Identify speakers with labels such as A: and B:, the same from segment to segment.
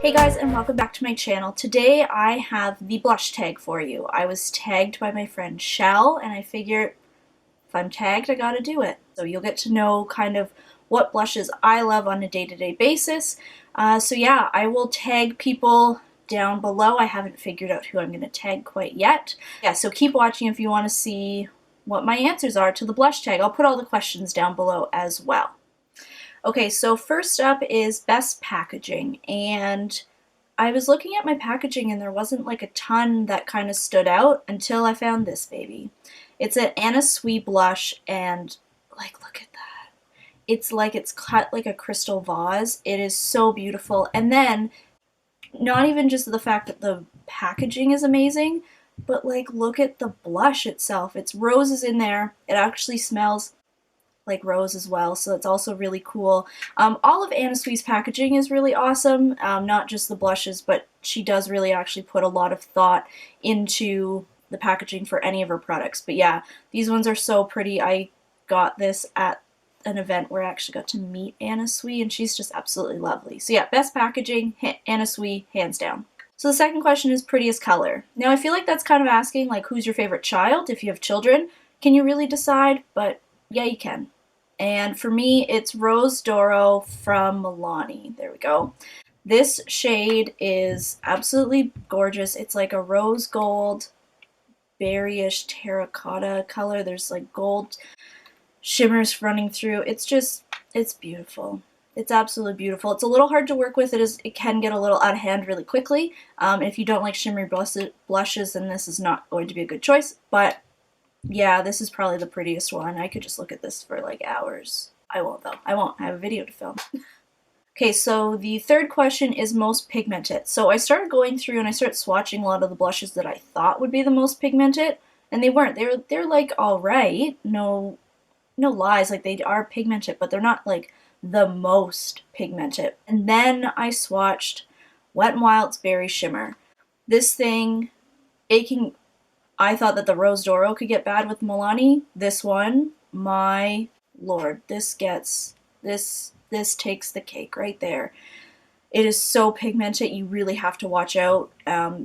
A: Hey guys, and welcome back to my channel. Today I have the blush tag for you. I was tagged by my friend Shell, and I figured if I'm tagged, I gotta do it. So you'll get to know kind of what blushes I love on a day-to-day basis. So yeah, I will tag people down below. I haven't figured out who I'm gonna tag quite yet. Yeah, so keep watching if you want to see what my answers are to the blush tag. I'll put all the questions down below as well. Okay, so first up is best packaging, and I was looking at my packaging and there wasn't like a ton that kind of stood out until I found this baby. It's an Anna Sui blush, and like, look at that. It's like it's cut like a crystal vase. It is so beautiful. And then not even just the fact that the packaging is amazing, but like look at the blush itself. It's roses in there. It actually smells like rose as well, so that's also really cool. All of Anna Sui's packaging is really awesome, not just the blushes, but she does really actually put a lot of thought into the packaging for any of her products. But yeah, these ones are so pretty. I got this at an event where I actually got to meet Anna Sui, and she's just absolutely lovely. So yeah, best packaging, Anna Sui, hands down. So the second question is prettiest color. Now I feel like that's kind of asking like who's your favorite child if you have children. Can you really decide? But yeah, you can. And for me, it's Rose Doro from Milani. There we go. This shade is absolutely gorgeous. It's like a rose gold, berryish terracotta color. There's like gold shimmers running through. It's beautiful. It's absolutely beautiful. It's a little hard to work with. It can get a little out of hand really quickly. If you don't like shimmery blushes, then this is not going to be a good choice. But yeah, this is probably the prettiest one. I could just look at this for like hours. I won't though. I won't. I have a video to film. Okay, so the third question is most pigmented. So I started going through and I started swatching a lot of the blushes that I thought would be the most pigmented, and they weren't. They're like all right. No lies. Like they are pigmented, but they're not like the most pigmented. And then I swatched Wet n Wild's Berry Shimmer. This thing, I thought that the Rose Doro could get bad with Milani. This one, my lord, this takes the cake right there. It is so pigmented, you really have to watch out.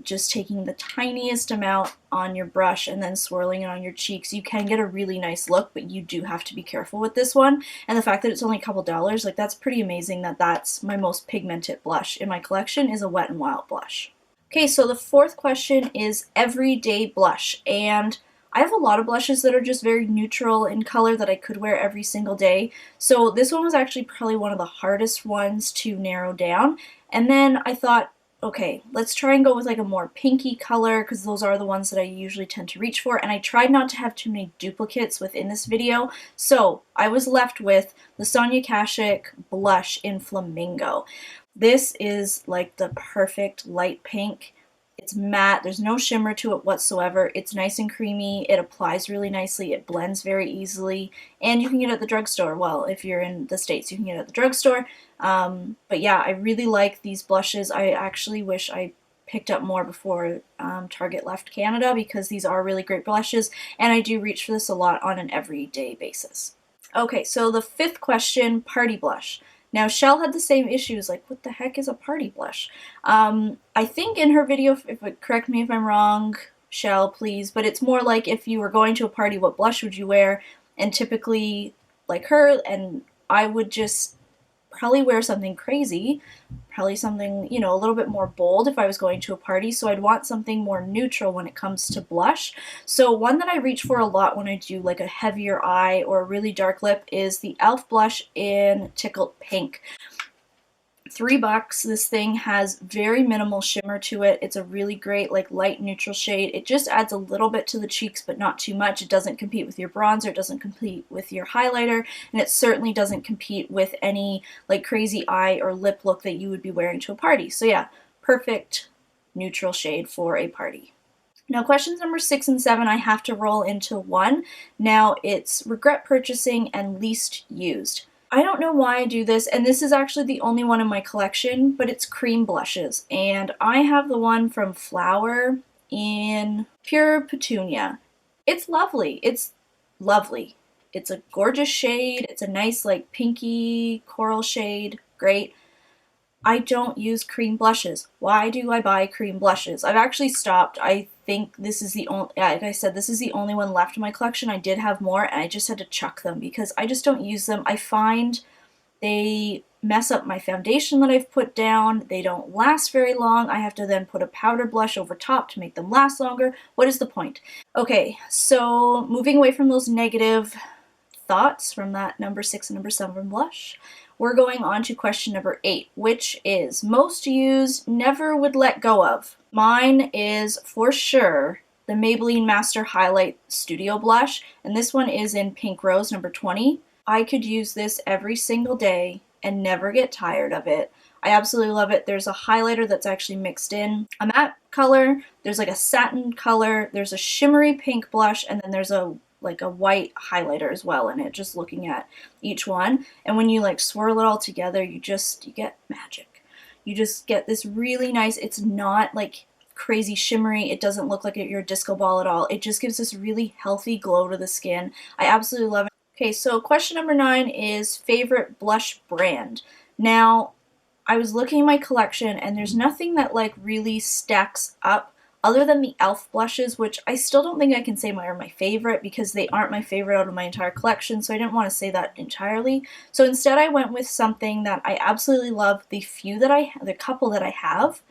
A: Just taking the tiniest amount on your brush and then swirling it on your cheeks, you can get a really nice look, but you do have to be careful with this one. And the fact that it's only a couple dollars, like that's pretty amazing that that's my most pigmented blush in my collection is a Wet n Wild blush. Okay, so the fourth question is everyday blush, and I have a lot of blushes that are just very neutral in color that I could wear every single day. So this one was actually probably one of the hardest ones to narrow down. And then I thought, okay, let's try and go with like a more pinky color because those are the ones that I usually tend to reach for. And I tried not to have too many duplicates within this video. So I was left with the Sonia Kashuk blush in Flamingo. This is like the perfect light pink. It's matte, there's no shimmer to it whatsoever. It's nice and creamy, it applies really nicely, it blends very easily, and you can get it at the drugstore. Well, if you're in the States, you can get it at the drugstore. But yeah, I really like these blushes. I actually wish I picked up more before Target left Canada because these are really great blushes, and I do reach for this a lot on an everyday basis. Okay, so the fifth question, party blush. Now, Shell had the same issues, like, what the heck is a party blush? I think in her video, correct me if I'm wrong, Shell, please, but it's more like if you were going to a party, what blush would you wear? And typically, like her, and I would just probably wear something crazy, probably something, you know, a little bit more bold if I was going to a party, so I'd want something more neutral when it comes to blush. So one that I reach for a lot when I do like a heavier eye or a really dark lip is the e.l.f. blush in Tickled Pink. $3. This thing has very minimal shimmer to it. It's a really great like light neutral shade. It just adds a little bit to the cheeks, but not too much. It doesn't compete with your bronzer, it doesn't compete with your highlighter, and it certainly doesn't compete with any like crazy eye or lip look that you would be wearing to a party. So yeah, perfect neutral shade for a party. Now questions number 6 and 7 I have to roll into one. Now it's regret purchasing and least used. I don't know why I do this, and this is actually the only one in my collection, but it's cream blushes, and I have the one from Flower in Pure Petunia. It's lovely. It's lovely. It's a gorgeous shade. It's a nice like pinky coral shade, great. I don't use cream blushes. Why do I buy cream blushes? I've actually stopped. I think this is the only, like I said, this is the only one left in my collection. I did have more and I just had to chuck them because I just don't use them. I find they mess up my foundation that I've put down. They don't last very long. I have to then put a powder blush over top to make them last longer. What is the point? Okay, so moving away from those negative thoughts from that number 6 and number 7 blush, we're going on to question number 8, which is most used, never would let go of. Mine is for sure the Maybelline Master Highlight Studio Blush, and this one is in Pink Rose number 20. I could use this every single day and never get tired of it. I absolutely love it. There's a highlighter that's actually mixed in a matte color, there's like a satin color, there's a shimmery pink blush, and then there's a white highlighter as well in it, just looking at each one. And when you like swirl it all together, you get magic. You just get this really nice, it's not like crazy shimmery, it doesn't look like you're a disco ball at all. It just gives this really healthy glow to the skin. I absolutely love it. Okay, so question number 9 is favorite blush brand. Now, I was looking at my collection and there's nothing that like really stacks up other than the e.l.f. blushes, which I still don't think I can say are my favorite because they aren't my favorite out of my entire collection, so I didn't want to say that entirely. So instead I went with something that I absolutely love, the couple that I have,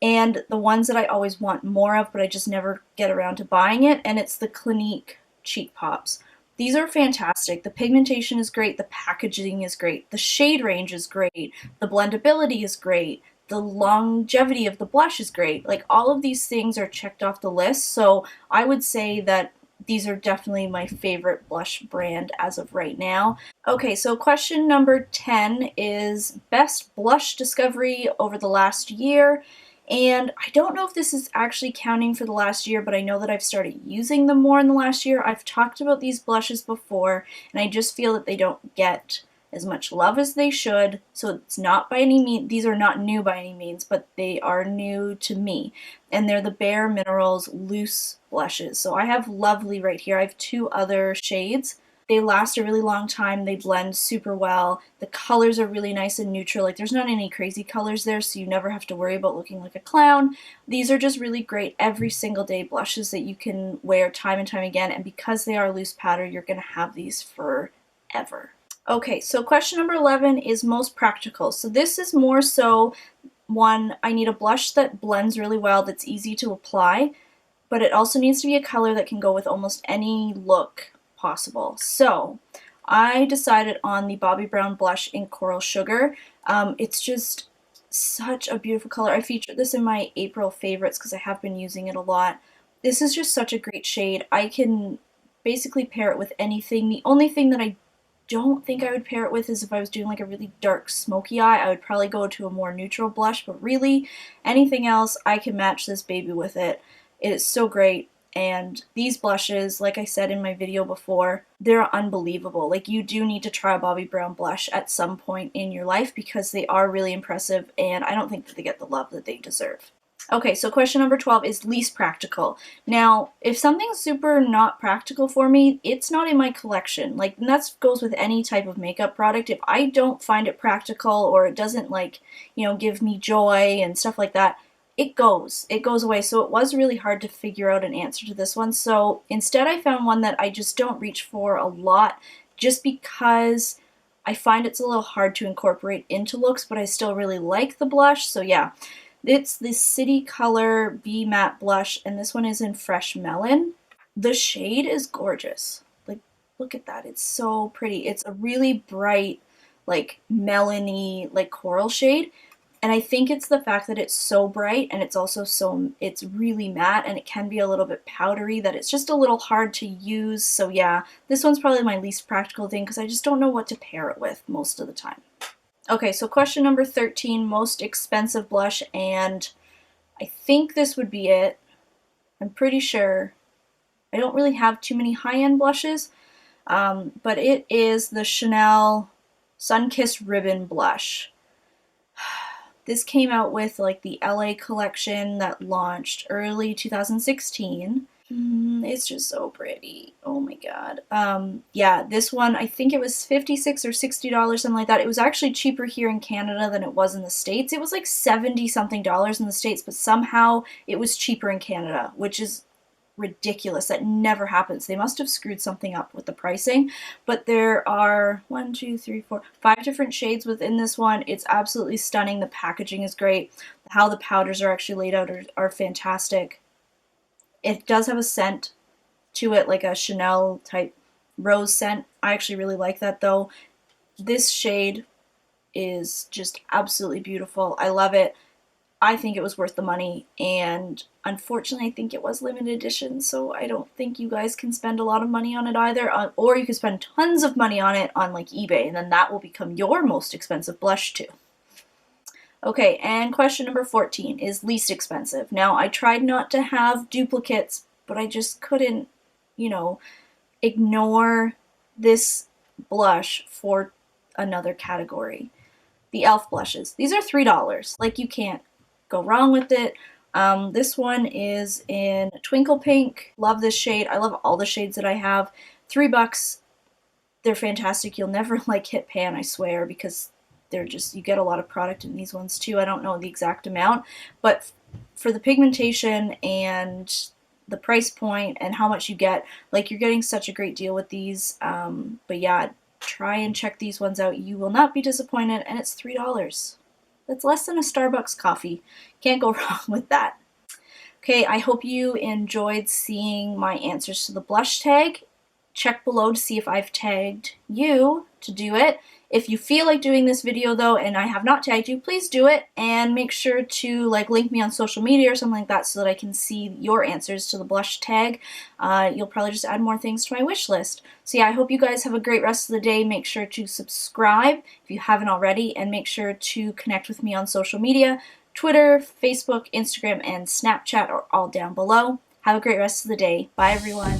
A: and the ones that I always want more of, but I just never get around to buying it, and it's the Clinique Cheek Pops. These are fantastic. The pigmentation is great, the packaging is great, the shade range is great, the blendability is great, the longevity of the blush is great. Like, all of these things are checked off the list, so I would say that these are definitely my favorite blush brand as of right now. Okay, so question number 10 is best blush discovery over the last year. And I don't know if this is actually counting for the last year, but I know that I've started using them more in the last year. I've talked about these blushes before, and I just feel that they don't get as much love as they should. So it's not by any means, these are not new by any means, but they are new to me. And they're the Bare Minerals loose blushes. So I have Lovely right here. I have 2 other shades. They last a really long time. They blend super well. The colors are really nice and neutral. Like, there's not any crazy colors there, so you never have to worry about looking like a clown. These are just really great every single day blushes that you can wear time and time again. And because they are loose powder, you're going to have these forever. Okay, so question number 11 is most practical. So this is more so one, I need a blush that blends really well, that's easy to apply, but it also needs to be a color that can go with almost any look possible. So I decided on the Bobbi Brown blush in Coral Sugar. It's just such a beautiful color. I featured this in my April favorites because I have been using it a lot. This is just such a great shade. I can basically pair it with anything. The only thing that I don't think I would pair it with is if I was doing like a really dark smoky eye. I would probably go to a more neutral blush, but really anything else, I can match this baby with it. It is so great. And these blushes, like I said in my video before, they're unbelievable. Like, you do need to try a Bobbi Brown blush at some point in your life because they are really impressive, and I don't think that they get the love that they deserve. Okay, so question number 12 is least practical. Now, if something's super not practical for me, it's not in my collection. Like, and that goes with any type of makeup product. If I don't find it practical or it doesn't, like, give me joy and stuff like that, it goes away. So it was really hard to figure out an answer to this one. So instead I found one that I just don't reach for a lot just because I find it's a little hard to incorporate into looks, but I still really like the blush. So yeah, it's the City Color Be Matte Blush, and this one is in Fresh Melon. The shade is gorgeous. Like, look at that. It's so pretty. It's a really bright, like, melony, like, coral shade. And I think it's the fact that it's so bright and it's also it's really matte and it can be a little bit powdery that it's just a little hard to use. So yeah, this one's probably my least practical thing because I just don't know what to pair it with most of the time. Okay, so question number 13, most expensive blush, and I think this would be it. I'm pretty sure. I don't really have too many high-end blushes, but it is the Chanel Sunkissed Ribbon Blush. This came out with like the LA collection that launched early 2016. It's just so pretty. Oh my god. Yeah, this one, I think it was $56 or $60, something like that. It was actually cheaper here in Canada than it was in the States. It was like 70 something dollars in the States, but somehow it was cheaper in Canada, which is ridiculous. That never happens. They must have screwed something up with the pricing. But there are 1, 2, 3, 4, 5 different shades within this one. It's absolutely stunning. The packaging is great. How the powders are actually laid out are fantastic. It does have a scent to it, like a Chanel type rose scent. I actually really like that though. This shade is just absolutely beautiful. I love it. I think it was worth the money, and unfortunately I think it was limited edition, so I don't think you guys can spend a lot of money on it either, or you can spend tons of money on it on like eBay, and then that will become your most expensive blush too. Okay, and question number 14 is least expensive. Now, I tried not to have duplicates, but I just couldn't, you know, ignore this blush for another category. The e.l.f. blushes. These are $3. Like, you can't go wrong with it. This one is in Twinkle Pink. Love this shade. I love all the shades that I have. $3. They're fantastic. You'll never like hit pan, I swear, because they're just, you get a lot of product in these ones too. I don't know the exact amount, but for the pigmentation and the price point and how much you get, like, you're getting such a great deal with these. But yeah, try and check these ones out. You will not be disappointed, and it's $3. That's less than a Starbucks coffee. Can't go wrong with that. Okay, I hope you enjoyed seeing my answers to the blush tag. Check below to see if I've tagged you to do it. If you feel like doing this video though, and I have not tagged you, please do it, and make sure to like link me on social media or something like that so that I can see your answers to the blush tag. You'll probably just add more things to my wish list. So yeah, I hope you guys have a great rest of the day. Make sure to subscribe if you haven't already, and make sure to connect with me on social media. Twitter, Facebook, Instagram, and Snapchat are all down below. Have a great rest of the day. Bye everyone.